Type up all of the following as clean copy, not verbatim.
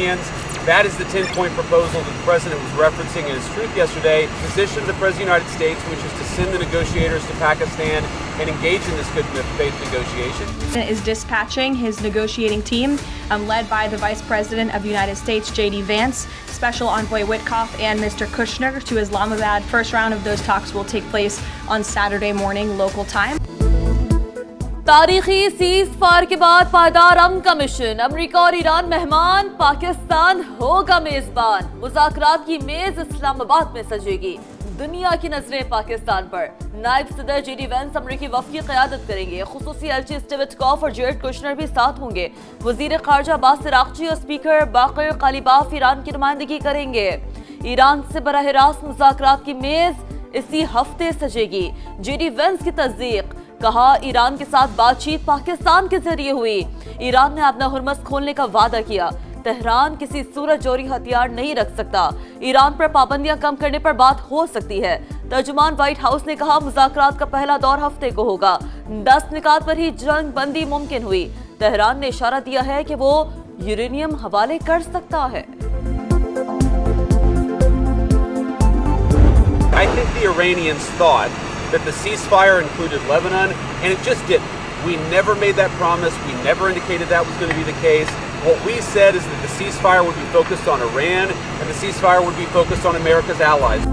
Iranians. That is the 10-point proposal that the president was referencing in his truth yesterday. The position of the president of the United States, which is to send the negotiators to Pakistan and engage in this good faith negotiation. Is dispatching his negotiating team, led by the Vice President of the United States, J.D. Vance, Special Envoy Witkoff, and Mr. Kushner to Islamabad. First round of those talks will take place on Saturday morning local time. تاریخی cease fire کے بعد پائیدار امن کا mission, امریکہ اور ایران مہمان، پاکستان ہوگا میزبان۔ مذاکرات کی میز اسلام آباد میں سجے گی، دنیا کی نظریں پاکستان پر۔ نائب صدر جے ڈی وینس امریکی وفد کی قیادت کریں گے، خصوصی ایلچی اسٹیو وٹکوف اور جیرڈ کوشنر بھی ساتھ ہوں گے۔ وزیر خارجہ عباس عراقچی اور اسپیکر باقر قالیباف ایران کی نمائندگی کریں گے۔ ایران سے براہ راست مذاکرات کی میز اسی ہفتے سجے گی۔ جے ڈی وینس کی تصدیق، کہا ایران کے ساتھ بات چیت پاکستان کے ذریعے ہوئی، ایران نے اپنا ہرمز کھولنے کا وعدہ کیا، تہران کسی صورت جوہری ہتھیار نہیں رکھ سکتا، ایران پر پابندیاں کم کرنے پر بات ہو سکتی ہے۔ ترجمان وائٹ ہاؤس نے کہا مذاکرات کا پہلا دور ہفتے کو ہوگا، 10 نکات پر ہی جنگ بندی ممکن ہوئی، تہران نے اشارہ دیا ہے کہ وہ یورینیم حوالے کر سکتا ہے۔ I think the Iranians thought that the ceasefire included Lebanon, and it just didn't. We never made that promise. We never indicated that was going to be the case. What we said is that the ceasefire would be focused on Iran, and the ceasefire would be focused on America's allies.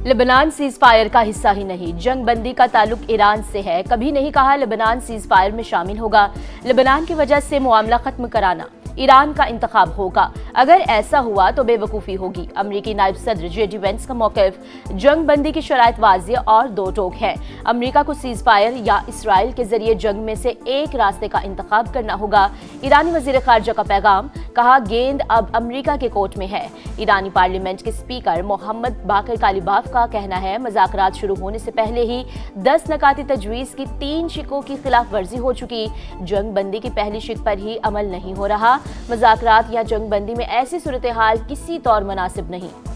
لبنان cease fire کا حصہ ہی نہیں، جنگ بندی کا تعلق ایران سے ہے، کبھی نہیں کہا لبنان سیز فائر میں شامل ہوگا۔ لبنان کی وجہ سے معاملہ ختم کرانا ایران کا انتخاب ہوگا، اگر ایسا ہوا تو بے وقوفی ہوگی۔ امریکی نائب صدر جے ڈی وینس کا موقف، جنگ بندی کی شرائط واضح اور دو ٹوک ہے، امریکہ کو سیز فائر یا اسرائیل کے ذریعے جنگ میں سے ایک راستے کا انتخاب کرنا ہوگا۔ ایرانی وزیر خارجہ کا پیغام، کہا گیند اب امریکہ کے کورٹ میں ہے۔ ایرانی پارلیمنٹ کے اسپیکر محمد باقر قالیباف کا کہنا ہے مذاکرات شروع ہونے سے پہلے ہی 10 نکاتی تجویز کی 3 شقوں کی خلاف ورزی ہو چکی، جنگ بندی کی پہلی شق پر ہی عمل نہیں ہو رہا، مذاکرات یا جنگ بندی میں ایسی صورتحال کسی طور مناسب نہیں۔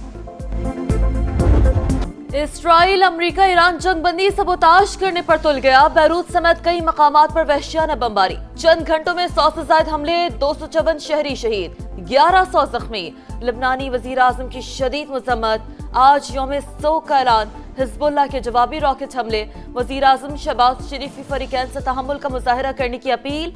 اسرائیل امریکہ ایران جنگ بندی سبوتاژ کرنے پر تل گیا، بیروت سمیت کئی مقامات پر وحشیانہ بمباری، چند گھنٹوں میں 100 سے زائد حملے، 254 شہری شہید، 1100 زخمی۔ لبنانی وزیر اعظم کی شدید مذمت، آج یوم سوگ کا اعلان، حزب اللہ کے جوابی راکٹ حملے، وزیر اعظم شہباز شریف کی فریقین سے تحمل کا مظاہرہ کرنے کی اپیل،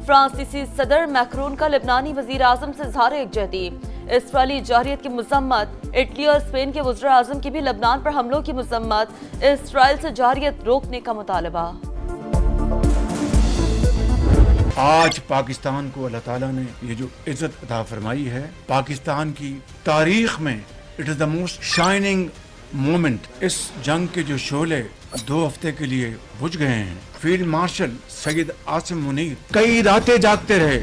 فرانسیسی صدر میکرون کا لبنانی وزیر اعظم سے اظہار یکجہتی، اسرائیلی جارحیت کی مذمت، اٹلی اور اسپین کے وزراء اعظم کی بھی لبنان پر حملوں کی مذمت، اسرائیل سے جارحیت روکنے کا مطالبہ۔ آج پاکستان کو اللہ تعالیٰ نے یہ جو عزت عطا فرمائی ہے، پاکستان کی تاریخ میں it is the most shining moment. اس جنگ کے جو شعلے 2 ہفتے کے لیے بجھ گئے ہیں، فیلڈ مارشل سید عاصم منیر کئی راتیں جاگتے رہے۔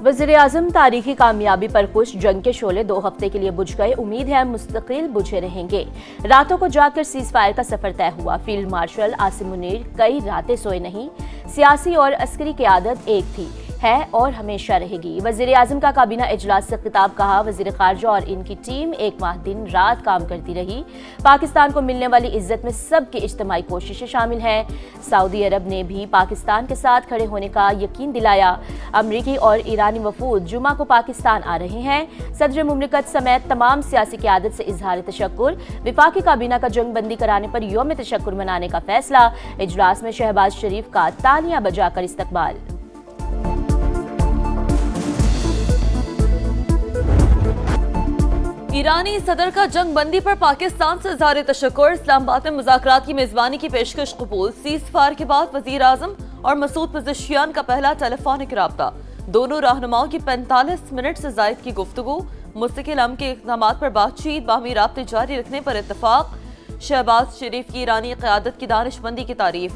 وزیر اعظم تاریخی کامیابی پر خوش، جنگ کے شعلے 2 ہفتے کے لیے بجھ گئے، امید ہے مستقل بجھے رہیں گے۔ راتوں کو جاگ کر سیز فائر کا سفر طے ہوا، فیلڈ مارشل عاصم منیر کئی راتیں سوئے نہیں، سیاسی اور عسکری قیادت ایک تھی، ہے اور ہمیشہ رہے گی۔ وزیر اعظم کا کابینہ اجلاس سے خطاب، کہا وزیر خارجہ اور ان کی ٹیم ایک ماہ دن رات کام کرتی رہی، پاکستان کو ملنے والی عزت میں سب کی اجتماعی کوششیں شامل ہیں۔ سعودی عرب نے بھی پاکستان کے ساتھ کھڑے ہونے کا یقین دلایا۔ امریکی اور ایرانی وفود جمعہ کو پاکستان آ رہے ہیں۔ صدر مملکت سمیت تمام سیاسی قیادت سے اظہار تشکر، وفاقی کابینہ کا جنگ بندی کرانے پر یوم تشکر منانے کا فیصلہ، اجلاس میں شہباز شریف کا تالیاں بجا کر استقبال۔ ایرانی صدر کا جنگ بندی پر پاکستان سے اظہار تشکر، اسلام آباد میں مذاکرات کی میزبانی کی پیشکش قبول، سیز فائر کے بعد وزیر اعظم اور مسعود پزشکیان کا پہلا ٹیلی فونک رابطہ، دونوں رہنماؤں کی 45 منٹ سے زائد کی گفتگو، مستقل امن کے اقدامات پر بات چیت، باہمی رابطے جاری رکھنے پر اتفاق، شہباز شریف کی ایرانی قیادت کی دانش مندی کی تعریف،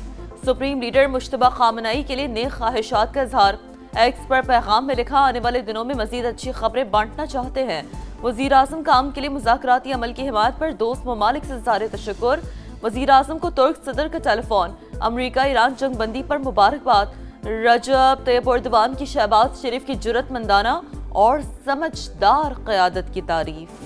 سپریم لیڈر مشتبہ خامنہئی کے لیے نیک خواہشات کا اظہار، ایکس پر پیغام میں لکھا آنے والے دنوں میں مزید اچھی خبریں بانٹنا چاہتے ہیں، وزیر اعظم کا امن کے لیے مذاکراتی عمل کی حمایت پر دوست ممالک سے اظہار تشکر، وزیر اعظم کو ترک صدر کا ٹیلی فون، امریکہ ایران جنگ بندی پر مبارکباد، رجب طیب اردوان کی شہباز شریف کی جرأت مندانہ اور سمجھدار قیادت کی تعریف۔